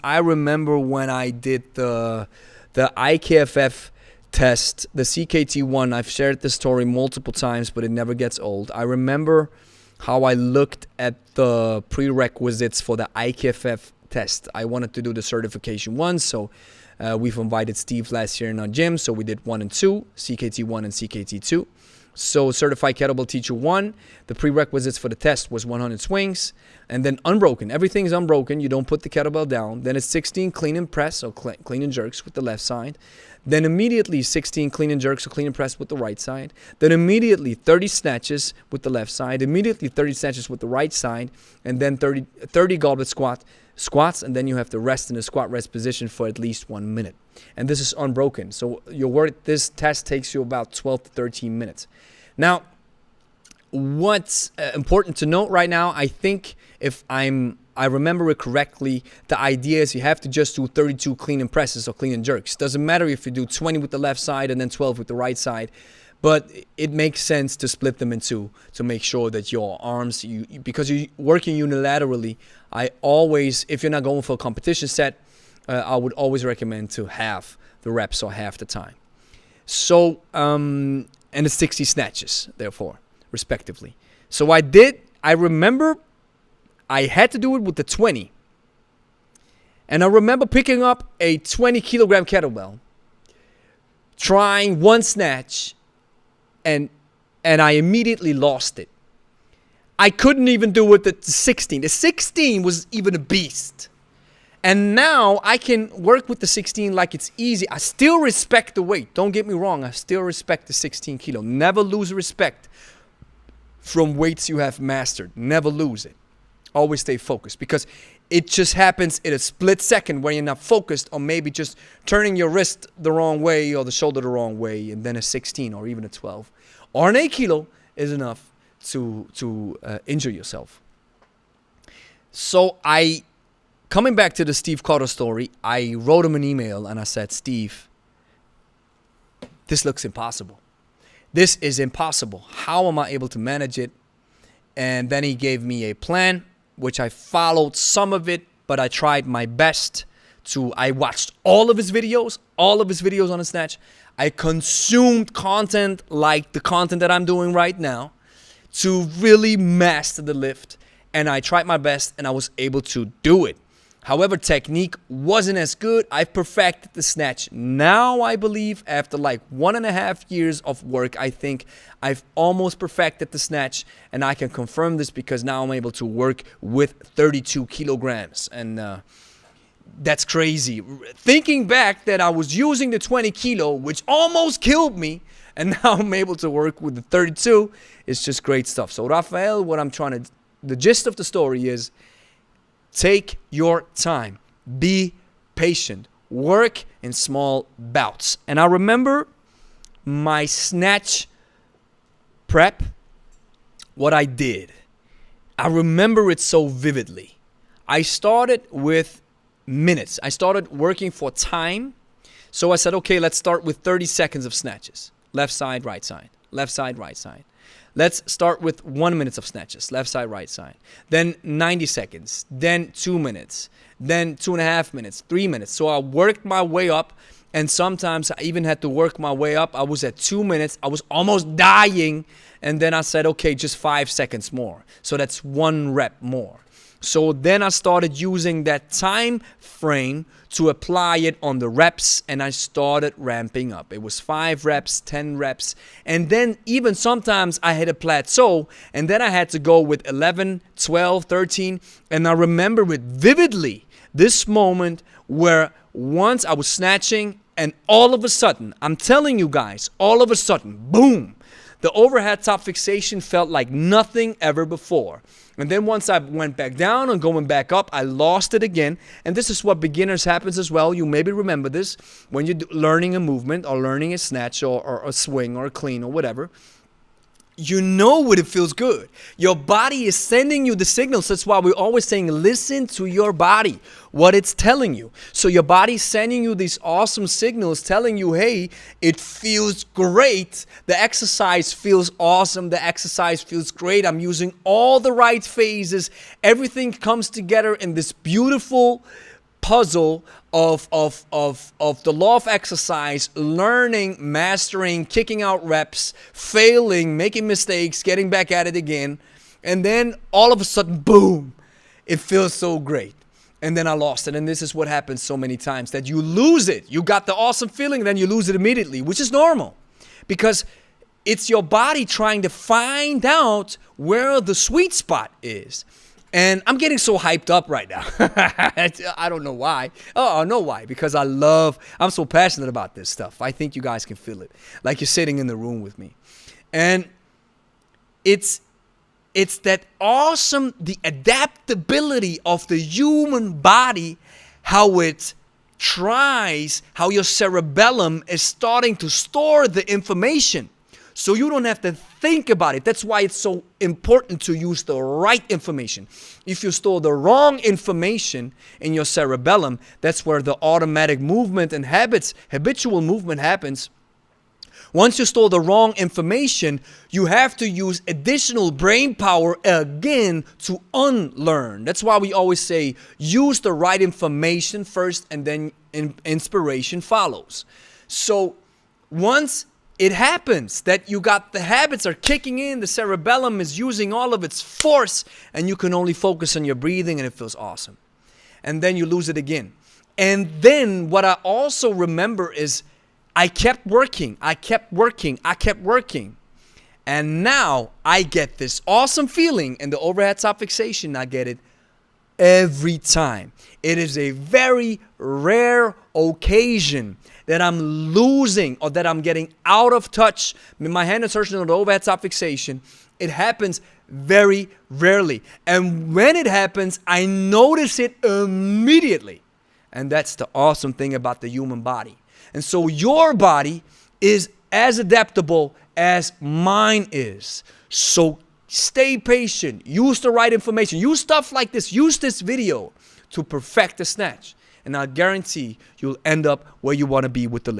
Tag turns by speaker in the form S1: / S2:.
S1: I remember when I did the IKFF test, the CKT one. I've shared this story multiple times, but it never gets old. I remember how I looked at the prerequisites for the IKFF test. I wanted to do the certification one, so we've invited Steve last year in our gym, so we did 1 and 2, CKT 1 and CKT 2. So Certified Kettlebell Teacher 1, the prerequisites for the test was 100 swings, and then unbroken. Everything is unbroken. You don't put the kettlebell down. Then it's 16 clean and press, or clean and jerks with the left side. Then immediately 16 clean and jerks or clean and press with the right side. Then immediately 30 snatches with the left side. Immediately 30 snatches with the right side. And then 30 goblet squats, and then you have to rest in a squat rest position for at least 1 minute. And this is unbroken. So this test takes you about 12 to 13 minutes. Now, what's important to note right now, I think if I remember it correctly, the idea is you have to just do 32 clean and presses or clean and jerks. Doesn't matter if you do 20 with the left side and then 12 with the right side, but it makes sense to split them in two to make sure that your arms, because you're working unilaterally, I always, if you're not going for a competition set, I would always recommend to half the reps or half the time. So, and it's 60 snatches, therefore, respectively. So I remember I had to do it with the 20. And I remember picking up a 20 kilogram kettlebell, trying one snatch, and I immediately lost it. I couldn't even do it with the 16. The 16 was even a beast. And now I can work with the 16 like it's easy. I still respect the weight. Don't get me wrong. I still respect the 16 kilo. Never lose respect from weights you have mastered. Never lose it. Always stay focused, because it just happens in a split second where you're not focused, or maybe just turning your wrist the wrong way or the shoulder the wrong way, and then a 16 or even a 12 or an 8 kilo is enough to injure yourself. So coming back to the Steve Cotter story, I wrote him an email and I said, Steve, this looks impossible. This is impossible. How am I able to manage it? And then he gave me a plan, which I followed some of it, but I tried my best I watched all of his videos on a snatch. I consumed content like the content that I'm doing right now to really master the lift. And I tried my best and I was able to do it. However, technique wasn't as good. I've perfected the snatch. Now I believe after like 1.5 years of work, I think I've almost perfected the snatch, and I can confirm this because now I'm able to work with 32 kilograms. And that's crazy. Thinking back that I was using the 20 kilo, which almost killed me, and now I'm able to work with the 32. It's just great stuff. So Rafael, the gist of the story is, take your time. Be patient. Work in small bouts. And I remember my snatch prep, what I did. I remember it so vividly. I started with minutes. I started working for time. So I said, okay, let's start with 30 seconds of snatches. Left side, right side. Left side, right side. Let's start with 1 minute of snatches, left side, right side. Then 90 seconds, then 2 minutes, then 2.5 minutes, 3 minutes. So I worked my way up, and sometimes I even had to work my way up. I was at 2 minutes. I was almost dying, and then I said, okay, just 5 seconds more. So that's 1 rep more. So then I started using that time frame to apply it on the reps, and I started ramping up. It was 5 reps, 10 reps, and then even sometimes I hit a plateau, and then I had to go with 11, 12, 13, and I remember it vividly, this moment where once I was snatching, and all of a sudden, I'm telling you guys, all of a sudden, boom, the overhead top fixation felt like nothing ever before. And then once I went back down and going back up, I lost it again. And this is what beginners happens as well. You maybe remember this when you're learning a movement or learning a snatch or a swing or a clean or whatever. You know when it feels good. Your body is sending you the signals. That's why we're always saying, listen to your body, what it's telling you. So your body's sending you these awesome signals telling you, hey, it feels great. The exercise feels awesome. The exercise feels great. I'm using all the right phases. Everything comes together in this beautiful puzzle of the law of exercise, learning, mastering, kicking out reps, failing, making mistakes, getting back at it again. And then all of a sudden, boom, it feels so great. And then I lost it. And this is what happens so many times, that you lose it. You got the awesome feeling, then you lose it immediately, which is normal. Because it's your body trying to find out where the sweet spot is. And I'm getting so hyped up right now. I don't know why. Oh, I know why. Because I'm so passionate about this stuff. I think you guys can feel it. Like you're sitting in the room with me. And it's that awesome, the adaptability of the human body, how it tries, how your cerebellum is starting to store the information. So you don't have to think about it. That's why it's so important to use the right information. If you store the wrong information in your cerebellum, that's where the automatic movement and habitual movement happens. Once you store the wrong information, you have to use additional brain power again to unlearn. That's why we always say, use the right information first and then inspiration follows. So once it happens that you got the habits are kicking in, the cerebellum is using all of its force, and you can only focus on your breathing, and it feels awesome. And then you lose it again. And then what I also remember is I kept working. And now I get this awesome feeling in the overhead top fixation. I get it every time. It is a very rare occasion that I'm losing or that I'm getting out of touch. My hand insertion on the overhead top fixation, it happens very rarely. And when it happens, I notice it immediately. And that's the awesome thing about the human body. And so your body is as adaptable as mine is. So stay patient. Use the right information. Use stuff like this. Use this video to perfect the snatch. And I guarantee you'll end up where you want to be with the lift.